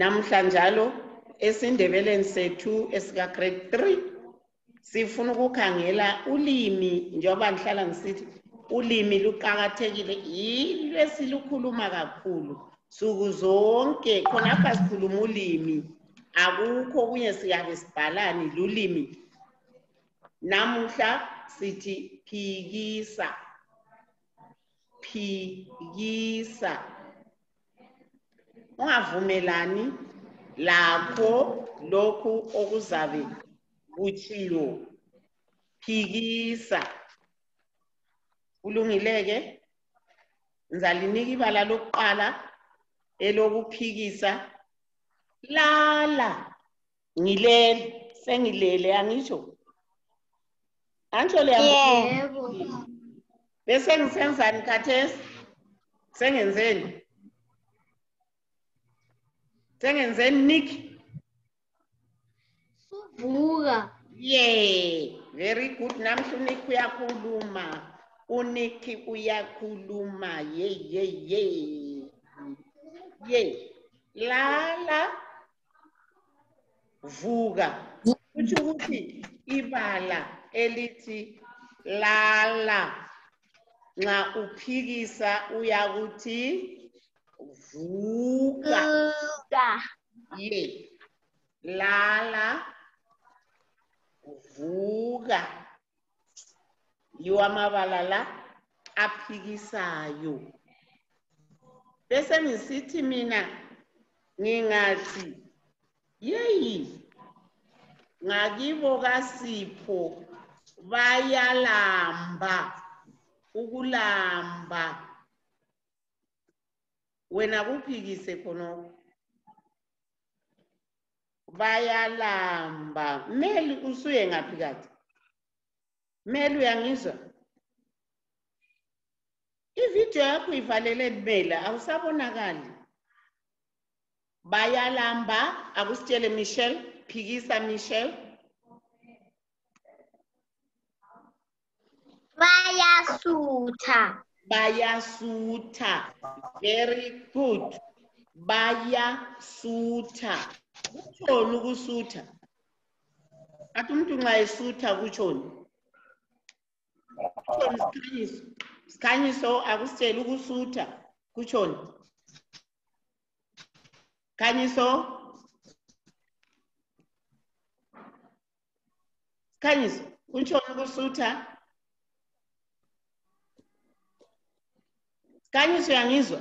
Namhlanjalo esindebeleni sethu esika grade 3 sifuna ukukhangela ulimi njengoba ngihlala ngisithi ulimi luqhakathekile yilo esilukhuluma kakhulu suku zonke khonapha sikhuluma ulimi akukho kunye siyabe sibhalani lulimi namuhla sithi phikisa phikisa ungavumelani lakho lokhu okuzabe kutshiwo phikisa ulungileke ngizalinika ibala lokuqala elokuphikisa lala ngilele sengilele angisho angisho Yebo. bese ngisenzani khathesi sengenzeni Nick Suvuka. yeah very good namhla uNick uyakhuluma uNick uyakhuluma ye lala vuka kuthi ukuthi ibala elithi lala nxa uphikisa uyakuthi vuka Vuka. ye lala vuka yiwo amabala la aphikisayo bese ngisithi mina ngingathi yeyi ngakibo kaSipho bayalamba ukulamba wena kuphikise khonoko bayalamba Meli usuye ngaphi kade Meli uyangizwa ivideo yakho ivalele Meli awusabonakali bayalamba akusitshele Michelle phikisa Michelle Bayasutha. bayasutha very good bayasutha kutshoni ukusutha athi umuntu nxa esutha kutshoni kutshoni sikhanyiso akusitshela ukusutha kutshoni khanyiso sikhanyiso kutshoni ukusutha sikhanyiso uyangizwa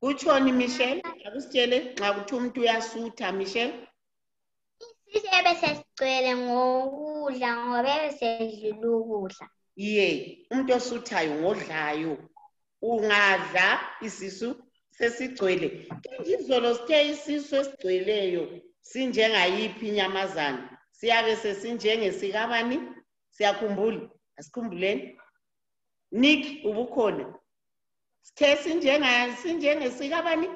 kutshoni Michelle akusitshele nxa kuthi umuntu uyasutha Michelle Sisebe sesigcwele ngokudla ngoba besedlula ukudla. ye umuntu osuthayo ngodlayo ungadla isisu sesigcwele izolo sithe isisu esigcweleyo sinjengayiphi inyamazana siyabe sesinjengesikabani siyakhumbula asikhumbuleni Nick ubukhona sithe sinjengesikabani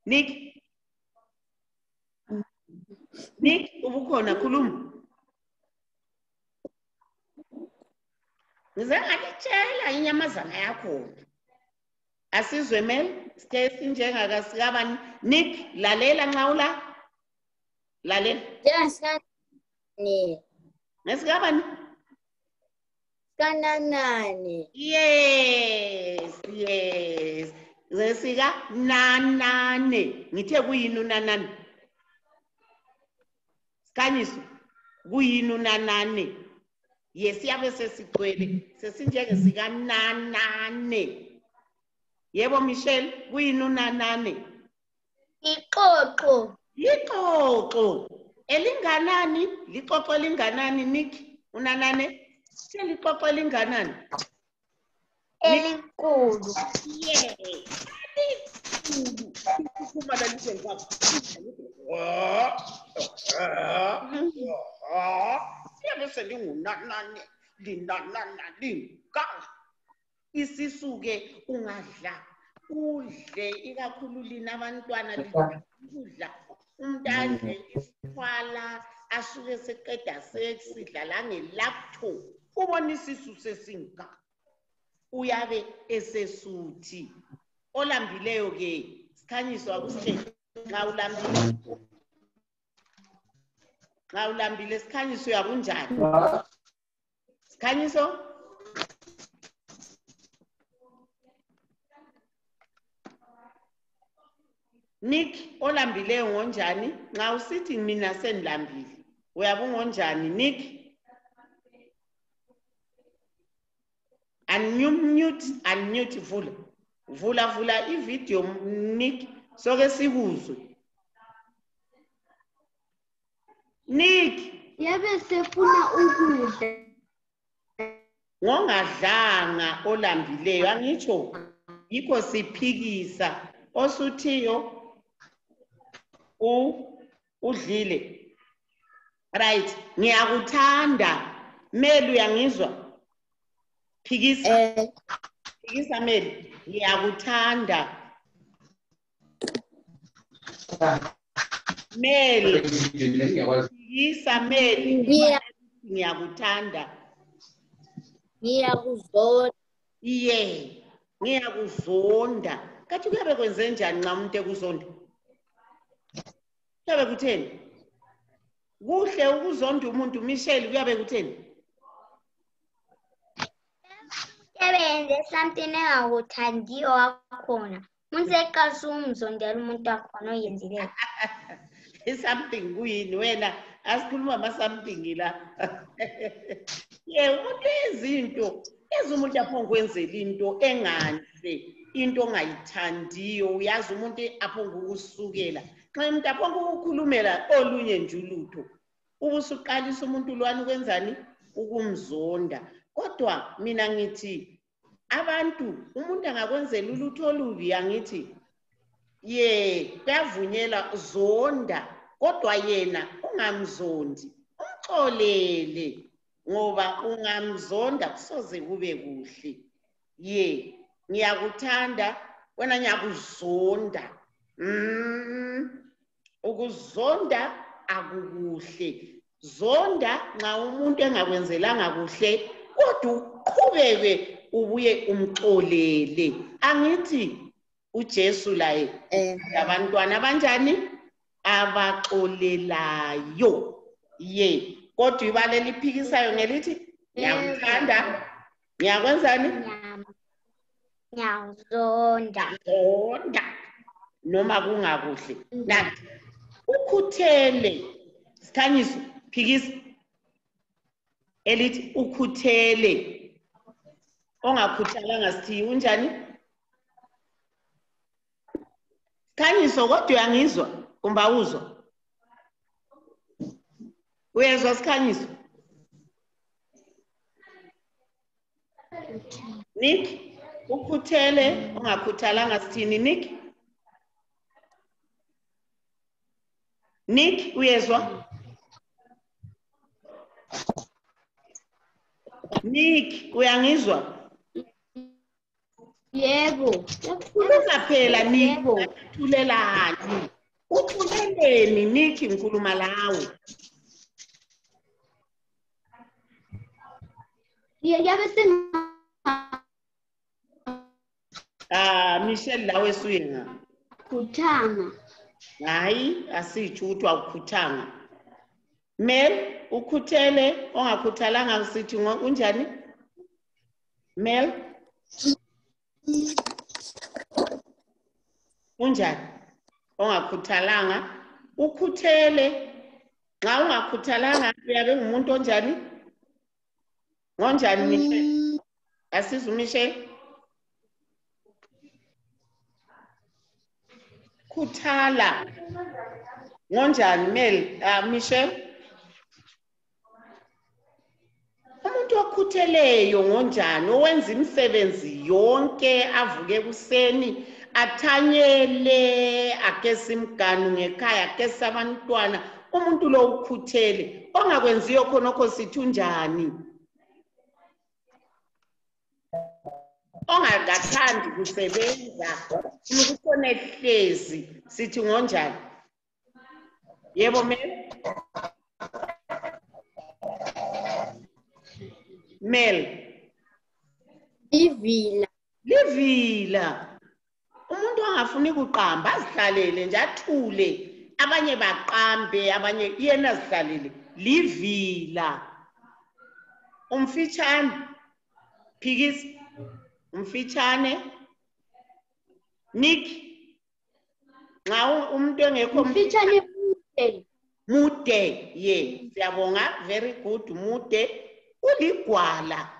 Nick ubukhona khuluma ngize ngalitshela inyamazana yakho asizwe Mel sithe sinjengakasikabani Nick lalela nxa ula lalela ngesikabani Kananane. yes zesika nanane ngithe kuyini unanane sikhanyiso kuyini unanane yesiyabe sesigcwele sesinjengesika nanane yebo Michelle kuyini unanane Iqoqo. elinganani liqoqo elinganani Nick unanane seliqoqo elinganani Elinkulu. yeah ukuphuma la lihle ngapha siyabe selingunanane linanana lingaka isisuke ungadla udle ikakhulu lina abantwana lidla umntana isithwala asuke seqeda sesidla la ngelaptop ubona isisu sesinga uyabe esesuthi. Olambileyo ke sikhanyiso akusithe nxa ulambile. Nxa ulambile sikhanyiso yakunjani? Sikhanyiso? Nick, olambileyo ngonjani? Nxa usithi mina sendilambile. Uyabe ungonjani, Nick? Unmute, vula ivideo, Nick, soke sikuzwe. Nick, yabe sefuna ukudla. Ngongadlanga olambileyo, angitsho yikho siphikisa. Osuthiyo udlile. Right, ngiyakuthanda. Melu uyangizwa? Phikisa. Phikisa Melu, ngiyakuthanda. Melu. Phikisa Melu, ngiyakuthanda. Ngiyakuzonda. Iye, ngiyakuzonda. Kathi kuyabe kwenze njani nxa umuntu ekuzonda? Kuyabe kutheni? Kuhle ukuzonda umuntu, Michelle, kuyabe kutheni? Sebenze something engakuthandiyo wakhona. Umuntu eqalisa umzondela umuntu wakhona oyenzileyo. Something kuyini wena? Asikhuluma ama-something la. Umuntu ezinto umuntu aphongokwenzela into enganhle, into ongayithandiyo, uyazi umuntu aphonga ukusukela. Xa umuntu aphonga ukukhulumela olunye nje ulutho, ubusuqalisa umuntu lwani ukwenzani? Ukumzonda. Kodwa mina ngithi abantu umuntu angakwenzela ulutho olubi, angithi kuyavunyela zonda, kodwa yena ungamzondi, umxolele, ngoba ungamzonda kusoze kube kuhle. Ngiyakuthanda, wena ngiyakuzonda. Ukuzonda akukuhle. Zonda nxa umuntu engakwenzelanga kuhle, kodwa uqhubeke ubuye umxolele. Angithi uJesu laye abantwana abanjani? Abaxolelayo. Kodwa ibale liphikisayo ngelithi ngiyakuthanda. Ngiyakwenzani? Ngiyakuzonda. Noma kungakuhle. Nathi ukhuthele. Sikhanyiso, phikisa. Elithi ukhuthele. Ongakhuthalanga sithi unjani? Sikhanyiso, kodwa uyangizwa? Kumbe awuzwa? Uyezwa Sikhanyiso? Nick, ukhuthele, ongakhuthalanga sithini Nick? Nick, uyezwa? Nick, uyangizwa? Yebo. Khuluma phela Nick, thulelani. Uthuleleni Nick, ngikhuluma lawe. Yabe Michelle lawe suyenga. khuthanga. Hayi, asitsho ukuthi awukhuthanga. Mel, ukhuthele, ongakhuthalanga sithi unjani? Mel? Unjani? Ongakhuthalanga, ukhuthele. Nxa ungakhuthalanga uyabe ungumuntu onjani? Ngonjani Michelle? Asizwe Michelle? Khuthala. Ngonjani Mel? Michelle? Umuntu okhutheleyo ngonjani? Owenza imisebenzi yonke, avuke ekuseni, athanyele, akese imganu ngekhaya, akese abantwana. Umuntu lo ukhuthele. Ongakwenziyo khonokho sithi unjani? Ongakathandi kusebenza, ukukhona ehlezi sithi ngonjani? Yebo Mel? Mel? Livila. Livila. Umuntu angafuni kuqamba azihlalele nje athule. Abanye baqambe, abanye yena azihlalele. Livila. Umfitshane. Phikisi. Umfitshane. Nick. Nxa umuntu engekho Umfitshane mude. Mude, ye. Siyabonga, very good. Mude. Uligwala.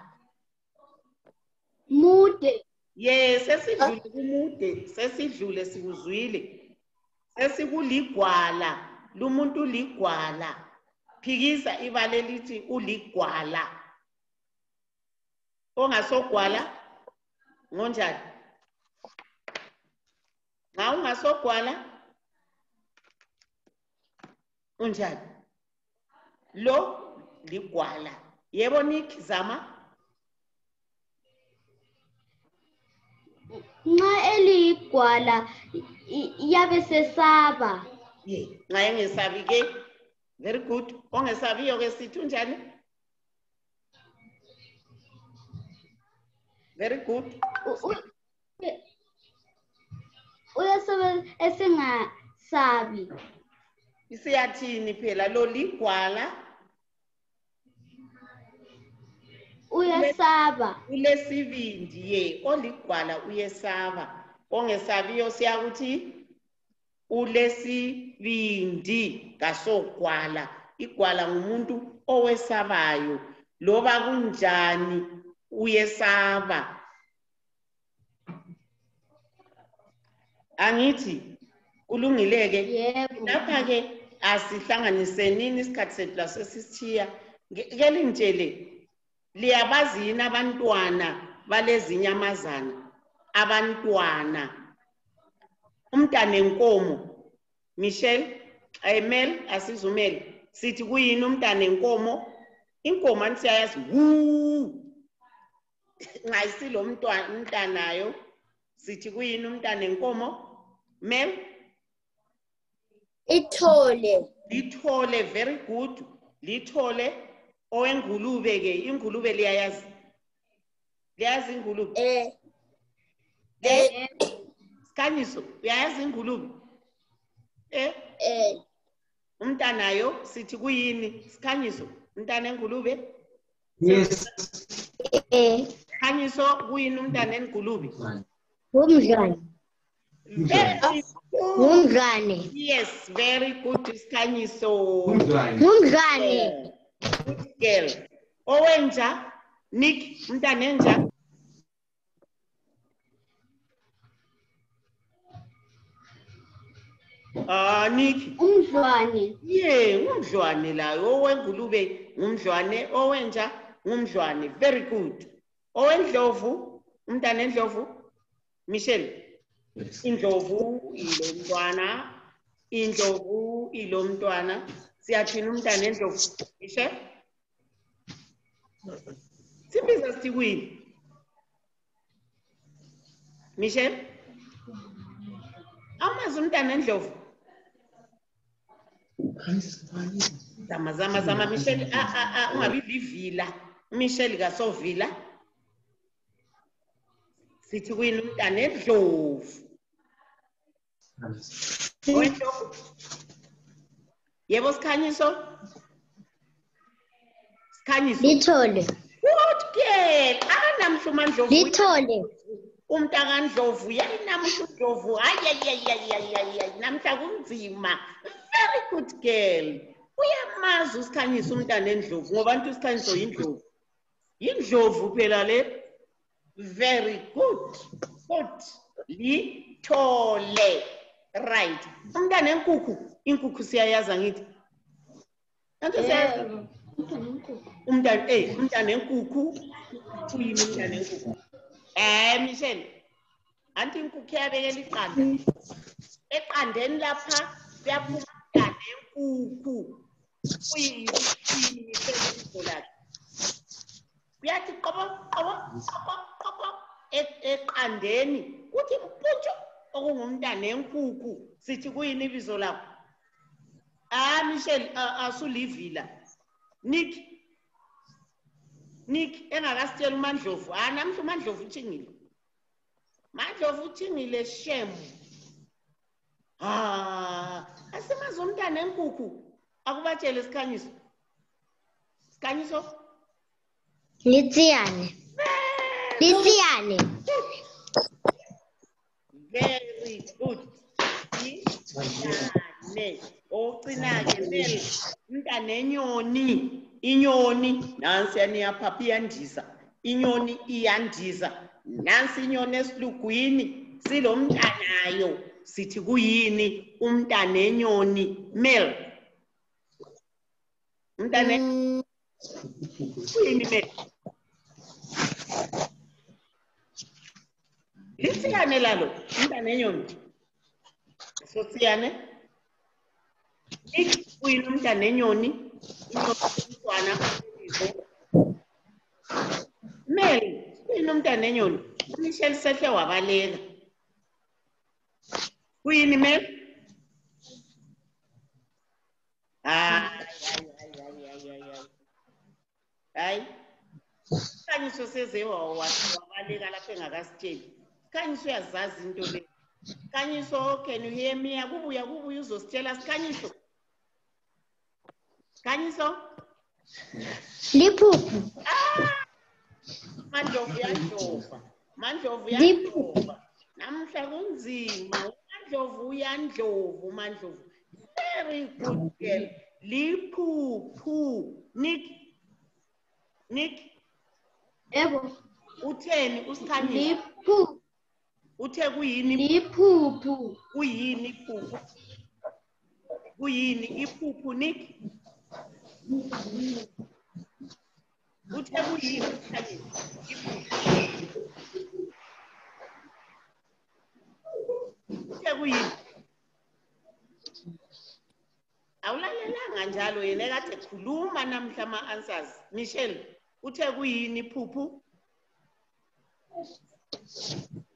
Mude. Ye, sesidlule kumude, sesidlule sikuzwile. Sesikuligwala, lumuntu uligwala. Phikisa ibale lithi uligwala. Ongasogwala ngonjani? Nxa ungasogwala unjani? Lo ligwala. Yebo Nick zama. Nxa eligwala yabe sesaba. Ye, nxa engesabi ke. Very good. Ongesabiyo ke sithi unjani? Very good. Uyasebe esingasabi. Isiyathini phela lo ligwala? Uyasaba. Ulesibindi ye, oligwala uyesaba. Ongesabiyo siyakuthi ulesibindi kasogwala. Igwala ngumuntu owesabayo. Loba kunjani uyesaba. Angithi kulungileke. Yebo. Lapha ke asihlanganisenini isikhathi sethu lasesisithiya. Kelingitshele liyabazi yini abantwana balezinyamazana? Abantwana. Umntana enkomo. Michelle, Mel asizumele. Sithi kuyini umntana enkomo? Inkomo anisiyayazi. Nxa isilo umntanayo sithi kuyini umntana enkomo? Mel? Ithole. Lithole, very good. Lithole. Owengulube ke, ingulube liyayazi. Liyazi ingulube? Sikhanyiso, uyayazi ingulube? Umntanayo sithi kuyini? Sikhanyiso, umntana engulube? Yes. Sikhanyiso kuyini umntana engulube? Umdlwane. Very good. Umdlwane. Yes, very good. Sikhanyiso. Umdlwane. Good girl. Owenja, Nick, umntana enja? Nick. Umdlwane. Yeah, ngumdlwane layo. Owengulube ngumdlwane, owenja ngumdlwane. Very good. Owendlovu, umntana endlovu? Michelle. Indlovu ilomntwana. Indlovu ilomntwana. Siyathina umntana endlovu. Michelle? Sibiza sithi kuyini? Michelle? Amazi umntana endlovu? Zama Michelle, ungabi livila. Michelle kasovila. Sithi kuyini umntana endlovu? Owendlovu? Yebo Sikhanyiso? Sikhanyiso. Lithole. Good girl. Akanamhla uMandlovu. Lithole. Umntakandlovu yayinamhla uNdlovu. Hayi namhla kunzima. Very good girl. Uyamazi uSikhanyiso umntana endlovu ngoba abantu uSikhanyiso yindlovu. Yindlovu phela le. Very good. Good. Lithole. Right. Umntana enkukhu. Inkukhu siyayaza ngithi. Anto siyayaza. Umntana enkukhu. Kuyini umntana enkukhu? Michelle. Anti inkukhu yabekela iqanda. Eqandeni lapha kuyaphuma umntana enkukhu. Kuyini phezulu lakhe? Kuyathi qobo eqandeni kuthi mputshu okungumntana enkukhu. Sithi kuyini ibizo lakho? Michelle asulivila. Nick. Nick engakasitshela uMandlovu. Namhla uMandlovu uthingile. Mandlovu uthingile shem. Asimazi umntana enkukhu. Akubatshele isikhanyiso. Sikhanyiso? Litsiyane. Litsiyane. Very good. Litsiyane. Ogcina-ke Mel. Umntana enyoni. Inyoni. Nansi yaniyapha iyandisa. Inyoni iyandisa. Nansi inyoni esilugwini. Silo mntanayo. Sithi kuyini umntana enyoni. Mel. Umntana kuyini Mel? Litsiyane lalo. Umntana enyoni. Sosiyane. Kuyini umntana enyoni? Umntwana. Mel, kuyini umntana enyoni? Michelle sehle wabaleka. Kuyini Mel? Hayi. Sikhanyiso sezewa wabaleka lapha engakasitsheli. Sikhanyiso uyazazi into le. Sikhanyiso, can you hear me? Akubuya uzositshela Sikhanyiso. Sikhanyiso? Liphuphu. Mandlovu uyandlova. Mandlovu uyandlova. Namhla kunzima. Mandlovu uyandlova, Mandlovu. Very good girl. Liphuphu. Nick. Ebo. Utheni usikhanyiso? Liphuphu. Uthe kuyini? Liphuphu. Kuyini iphuphu? Kuyini iphuphu Nick? Uthe kuyini usikhanyiso? Uthe kuyini? Awulalelanga njalo yena ekade khuluma namhla ama-answers. Michelle, uthe kuyini iphuphu?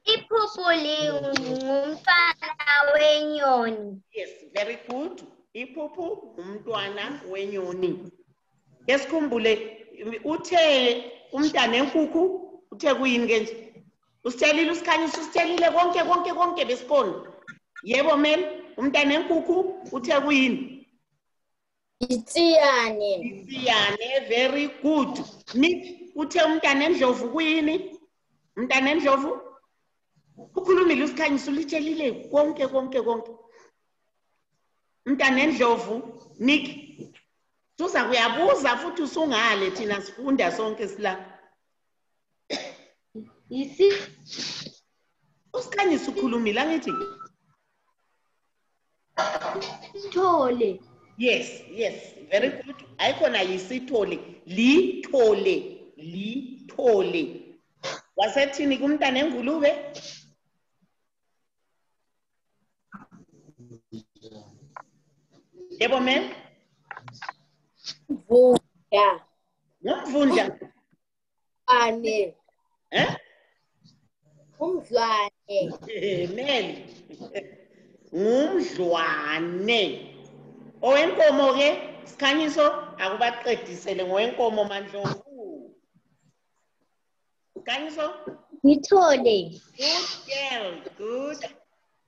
Iphuphu lingumfana wenyoni. Yes, very good. Iphuphu umntwana wenyoni. Yesikhumbule uthe umntana enkukhu uthe kuyini ke nje? Usitshelile usikhanyiso usitshelile konke besiqonda. Yebo Mel, umntana enkukhu uthe kuyini? Litsiyane. Litsiyane, very good. Nick, uthe umntana endlovu kuyini? Umntana endlovu? Ukhulumile usikhanyiso ulitshelile konke. Umntana endlovu, Nick. Suza kuyabuza futhi usungale thina sifunda sonke sila. Usikhanyiso ukhulumile angithi? Sithole. Yes, very good. Ayikhona yisithole, lithole. Wasethini kumntana engulube? Yebo Mel? Mvundla. Ngumvundla. Ane. Umdlwane. Mel. Ngumdlwane. Owenkomo ke Sikhanyiso akubaqedisele ngowenkomo Mandlovu. Sikhanyiso? Lithole. Good.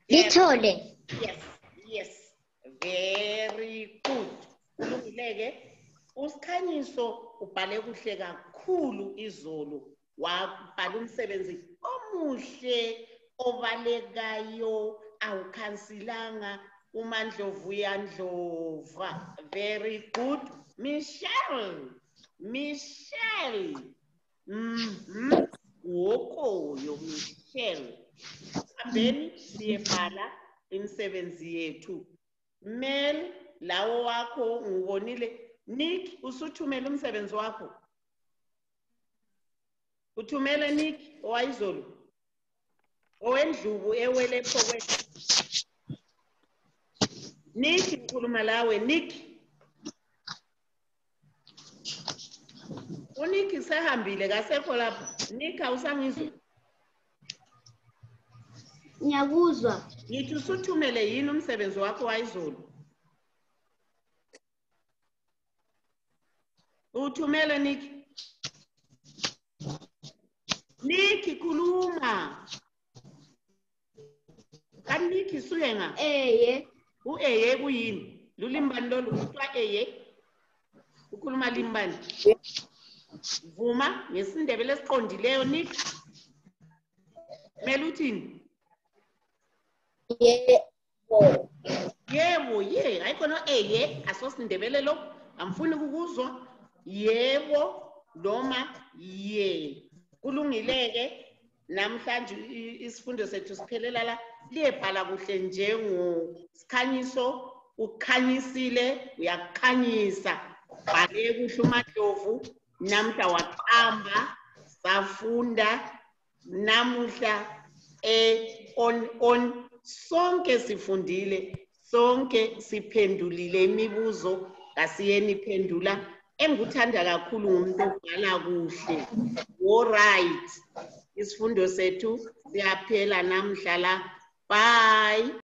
Lithole. Yes. Very good. Kulungile-ke. Usikhanyiso ubhale kuhle kakhulu izolo. Wabhala umsebenzi omuhle obalekayo awukhansilanga. uMandlovu uyandlova. Very good. Michelle. Wokoyo Michelle. Hambeni siyebhala imisebenzi yethu. Mel, lawo wakho ngubonile. Nick, usuthumela umsebenzi wakho? Uthumele Nick owayizolo? Owendlubu ewele ephokweni. Nick, ngikhuluma lawe. Nick. uNick sehambile kasekho lapha. Nick awusangizwa? Ngiyakuzwa. Ngithi usuthumele yini umsebenzi wakho wayizolo? Uthumele Nick? Nikki khuluma. Kaniki suyenga. Eye. Eye kuyini? Lulimbani lolu kuthiwa eye. Ukhuluma limbani. Vuma ngesindebele esiqondileyo Nick. Mele uthini? Yebo. Yebo, ye. Ayikho no eye asosindebele lo. Amfuni ukuzwa. Yebo noma ye. Kulungileke namhlanje isifundo sethu siphelela la liyebhala kuhle njengosikhanyiso ukhanyisile uyakhanyisa bhale kuhle uMadlovu namhla waqamba safunda namuhla on sonke sifundile sonke siphendulile imibuzo kasiyeni phendula engikuthanda kakhulu ngumuntu obhala kuhle all right isifundo sethu siyaphela namhla la bye